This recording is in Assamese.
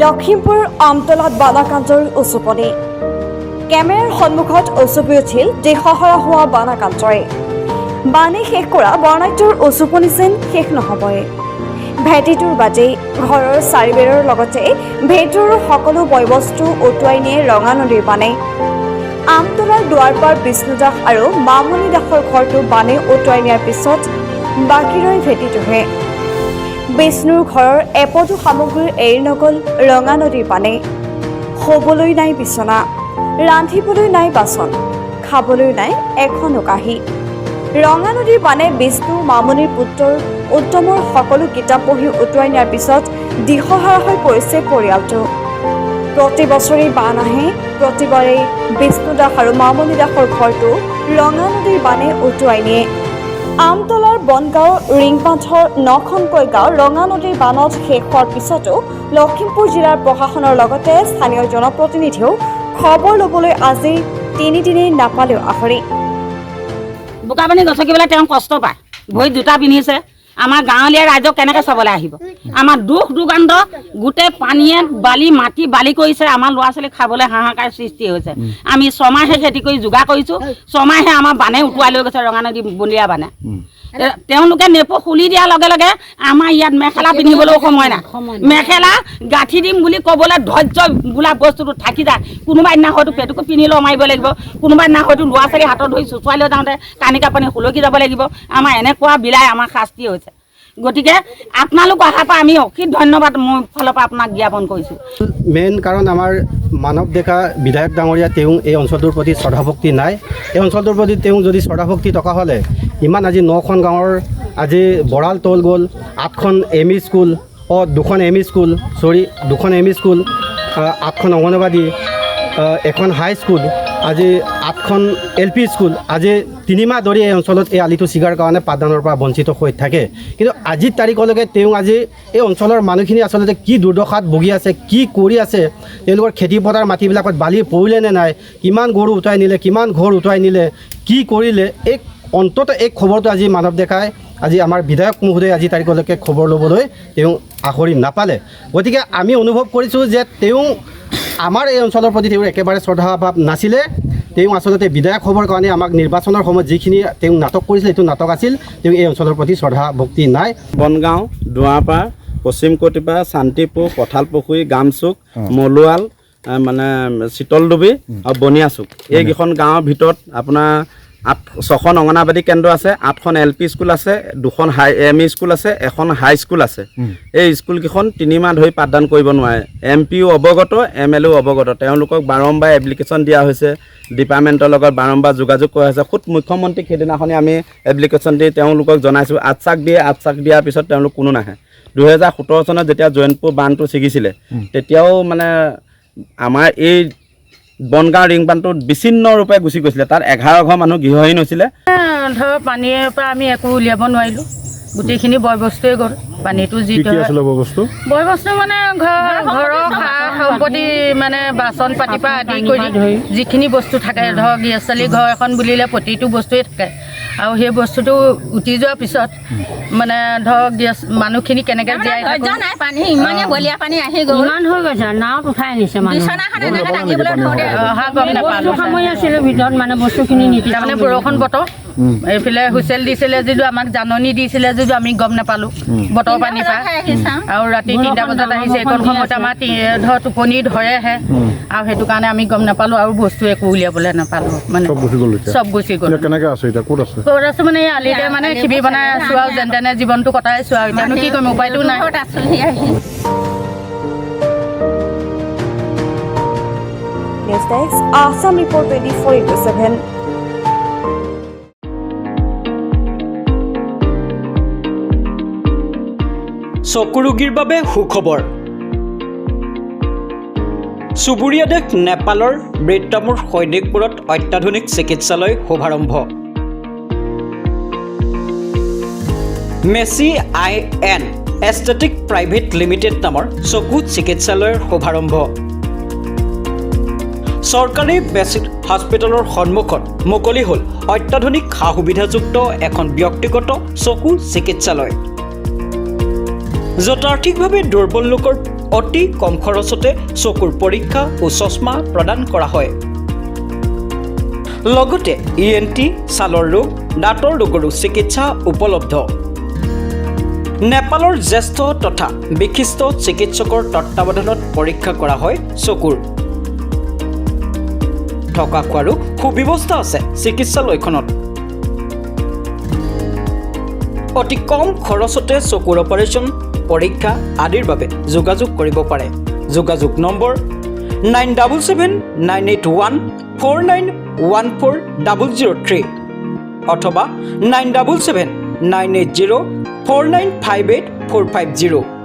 লখিমপুৰ আমতলাত বানাকাঞ্জৰ উচুপনি কেমেৰাৰ সন্মুখত উচুপি উঠিল দেশহাৰা হোৱা বানাকাঞ্জৰে বানে শেষ কৰা বৰ্ণাঢ্যৰ উচুপনি যেন শেষ নহবই ভেটিটোৰ বাজেই ঘৰৰ চাৰিবেৰৰ লগতে ভেটিৰ সকলো বয়বস্তু উটুৱাই নিয়ে ৰঙা নদীৰ বানে আমতলাৰ দুৱাৰপাৰ বিষ্ণুদাস আৰু মামণি দাসৰ ঘৰটো বানে উটুৱাই নিয়াৰ পিছত বাকী ৰৈ ভেটিটোহে বিষ্ণুৰ ঘৰৰ এপদো সামগ্ৰীৰ এৰি নগল ৰঙা নদীৰ পানে শুবলৈ নাই বিচনা ৰান্ধিবলৈ নাই বাচন খাবলৈ নাই এখন কাঁহী ৰঙা নদীৰ পানে বিষ্ণু মামণিৰ পুত্ৰৰ উত্তমৰ সকলো কিতাপ পঢ়ি উটুৱাই নিয়াৰ পিছত দিশহাৰা হৈ পৰিছে পৰিয়ালটো প্ৰতি বছৰে বান আহে প্ৰতিবাৰেই বিষ্ণু দাস আৰু মামণি দাসৰ ঘৰটো ৰঙা নদীৰ বানে উটুৱাই নিয়ে আমতলাৰ বনগাঁও ৰিংপাথৰ 9খনকৈ গাঁও ৰঙা নদীৰ বানত শেষ হোৱাৰ পিছতো লখিমপুৰ জিলাৰ প্ৰশাসনৰ লগতে স্থানীয় জনপ্ৰতিনিধিও খবৰ ল'বলৈ আজি তিনিদিনেই নাপালেও আহৰি বোকা পানী গছকিবলৈ তেওঁ কষ্ট পায় ভৰিত জোতা পিন্ধিছে আমাৰ গাঁৱলীয়া ৰাইজক কেনেকৈ চাবলৈ আহিব আমাৰ দুখ দুৰ্গন্ধ গোটেই পানীয়ে বালি মাটি বালি কৰিছে আমাৰ ল'ৰা ছোৱালী খাবলৈ হাহাকাৰ সৃষ্টি হৈছে আমি ছমাহে খেতি কৰি যোগাৰ কৰিছোঁ ছমাহে আমাৰ বানে উটুৱাই লৈ গৈছে ৰঙা নদী বলিয়া বানে তেওঁলোকে নেপো খুলি দিয়াৰ লগে লগে আমাৰ ইয়াত মেখেলা পিন্ধিবলৈও সময় নাই মেখেলা গাঁঠি দিম বুলি ক'বলৈ ধৈৰ্য বোলা বস্তুটো থাকি যায় কোনোবা দিনা হয়তো পেটুকো পিন্ধি লৈ মাৰিব লাগিব কোনোবা দিনা হয়তো ল'ৰা ছোৱালী হাতত ধৰি চুচুৱাই লৈ যাওঁতে কানিকা পানী সুলকি যাব লাগিব আমাৰ এনেকুৱা বিলাই আমাৰ শাস্তি হৈছে গতিকে আপোনালোক অহাৰ পৰা আমি অশেষ ধন্যবাদ মোৰ ফালৰ পৰা আপোনাক জ্ঞাপন কৰিছোঁ মেইন কাৰণ আমাৰ মানৱ ডেকা বিধায়ক ডাঙৰীয়া তেওঁ এই অঞ্চলটোৰ প্ৰতি শ্ৰদ্ধাভক্তি নাই এই অঞ্চলটোৰ প্ৰতি তেওঁ যদি শ্ৰদ্ধাভক্তি থকা হ'লে ইমান আজি 9খন গাঁৱৰ আজি বৰাল তল গ'ল 8খন এম ই স্কুল 2খন এম ই স্কুল 2খন এম ই স্কুল 8খন অংগনবাদী এখন হাই স্কুল আজি 8খন এল পি স্কুল আজি 3 মাহ ধৰি এই অঞ্চলত এই আলিটো ছিগাৰ কাৰণে পাঠদানৰ পৰা বঞ্চিত হৈ থাকে কিন্তু আজিৰ তাৰিখলৈকে তেওঁ আজি এই অঞ্চলৰ মানুহখিনি আচলতে কি দুৰ্দশাত ভুগি আছে কি কৰি আছে তেওঁলোকৰ খেতি পথাৰ মাটিবিলাকত বালি পৰিলে নে নাই কিমান গৰু উটুৱাই নিলে কিমান ঘৰ উটুৱাই নিলে কি কৰিলে এই অন্তত এই খবৰটো আজি মানৱ ডেকাই আজি আমাৰ বিধায়ক মহোদয়ে আজি তাৰিখলৈকে খবৰ ল'বলৈ তেওঁ আখৰি নাপালে গতিকে আমি অনুভৱ কৰিছোঁ যে তেওঁ আমাৰ এই অঞ্চলৰ প্ৰতি তেওঁ একেবাৰে শ্ৰদ্ধাভাৱ নাছিলে তেওঁ আচলতে বিধায়ক হ'বৰ কাৰণে আমাক নিৰ্বাচনৰ সময়ত যিখিনি তেওঁ নাটক কৰিছিল এইটো নাটক আছিল তেওঁ এই অঞ্চলৰ প্ৰতি শ্ৰদ্ধা ভক্তি নাই বনগাঁও দুৱাৰপাৰ পশ্চিম কটিপা শান্তিপুৰ কঁঠালপুখুৰী গামচুক মলুৱাল মানে চিতলডুবি আৰু বনিয়াচুক এইকেইখন গাঁৱৰ ভিতৰত আপোনাৰ 6খন অংগনাবাদী কেন্দ্ৰ আছে 8খন এল পি স্কুল আছে 2খন এম ই স্কুল আছে এখন হাই স্কুল আছে এই স্কুলকেইখন 3 মাহ ধৰি পাঠদান কৰিব নোৱাৰে এম পিও অৱগত এম এল এও অৱগত তেওঁলোকক বাৰম্বাৰ এপ্লিকেশ্যন দিয়া হৈছে ডিপাৰ্টমেণ্টৰ লগত বাৰম্বাৰ যোগাযোগ কৰা হৈছে খুদ মুখ্যমন্ত্ৰীক সেইদিনাখনি আমি এপ্লিকেশ্যন দি তেওঁলোকক জনাইছোঁ আশ্বাস দিয়াৰ পিছত তেওঁলোক কোনো নাহে 2017 চনত যেতিয়া জয়ন্তপুৰ বান্ধটো ছিগিছিলে তেতিয়াও মানে আমাৰ এই বনগাঁও ৰিংপানটোত বিচ্ছিন্ন ৰূপে গুচি গৈছিলে তাত 11 ঘৰ মানুহ গৃহহীন হৈছিলে ধৰ পানীৰ পৰা আমি একো উলিয়াব নোৱাৰিলোঁ গোটেইখিনি বয় বস্তুৱে গ'ল পানীটো যি বয় বস্তু মানে ঘৰৰ সা সম্পত্তি মানে বাচন পাতিৰ পৰা আদি কৰি যিখিনি বস্তু থাকে ধৰক গৃহস্থলী ঘৰ এখন বুলিলে প্ৰতিটো বস্তুৱে থাকে আৰু সেই বস্তুটো উটি যোৱাৰ পিছত মানে ধৰক মানুহখিনি কেনেকৈ জীয়াই পানী ইমানে বলীয়া পানী আহি গ'ল ইমান হৈ গৈছে নাৱত উঠাই আনিছে বিচনাখন গম নাপালোঁ সময় আছিলে ভিতৰত মানে বস্তুখিনি নীতি তাৰমানে বৰষুণ বতৰ এইফালে হুইচেল দিছিলে যদিও আমাক জাননী দিছিলে যদিও আমি গম নাপালোঁ বতৰ পানীৰ পৰা আৰু ৰাতি 3টা বজাত আহিছে এইকণ সময়ত আমাৰ ধৰ টোপনি ধৰেহে আৰু সেইটো কাৰণে আমি গম নাপালোঁ আৰু বস্তু একো উলিয়াবলৈ নাপালোঁ মানে চব গুচি গ'ল ক'ত আছোঁ মানে এই আলিতে মানে শিবিৰ বনাই আছোঁ আৰু যেন তেনে জীৱনটো কটাই আছোঁ আৰু এতিয়ানো কি কৰিম উপায়টো নাই ASSAM Report 24/7 চকু ৰোগীৰ বাবে সুখবৰ চুবুৰীয়া দেশ নেপালৰ বৃত্তামুৰ সৈনিকপুৰত অত্যাধুনিক চিকিৎসালয় শুভাৰম্ভ Messi IN aesthetic private limited নামৰ চকু চিকিৎসালয়ৰ শুভাৰম্ভ চৰকাৰী বেচিক হস্পিটেলৰ সন্মুখত মুকলি হ'ল অত্যাধুনিক সা সুবিধাযুক্ত এখন ব্যক্তিগত চকু চিকিৎসালয় য'ত আৰ্থিকভাৱে দুৰ্বল লোকৰ অতি কম খৰচতে চকুৰ পৰীক্ষা ও চশমা প্ৰদান কৰা হয় লগতে ENT ছালৰ ৰোগ দাঁতৰ ৰোগৰো চিকিৎসা উপলব্ধ নেপালৰ জ্যেষ্ঠ তথা বিশিষ্ট চিকিৎসকৰ তত্ত্বাৱধানত পৰীক্ষা কৰা হয় চকুৰ থকা খোৱাৰো সুব্যৱস্থা আছে চিকিৎসালয়খনত অতি কম খৰচতে চকুৰ অপাৰেশ্যন পৰীক্ষা আদিৰ বাবে যোগাযোগ কৰিব পাৰে যোগাযোগ নম্বৰ 977981491403 অথবা 9779804958450450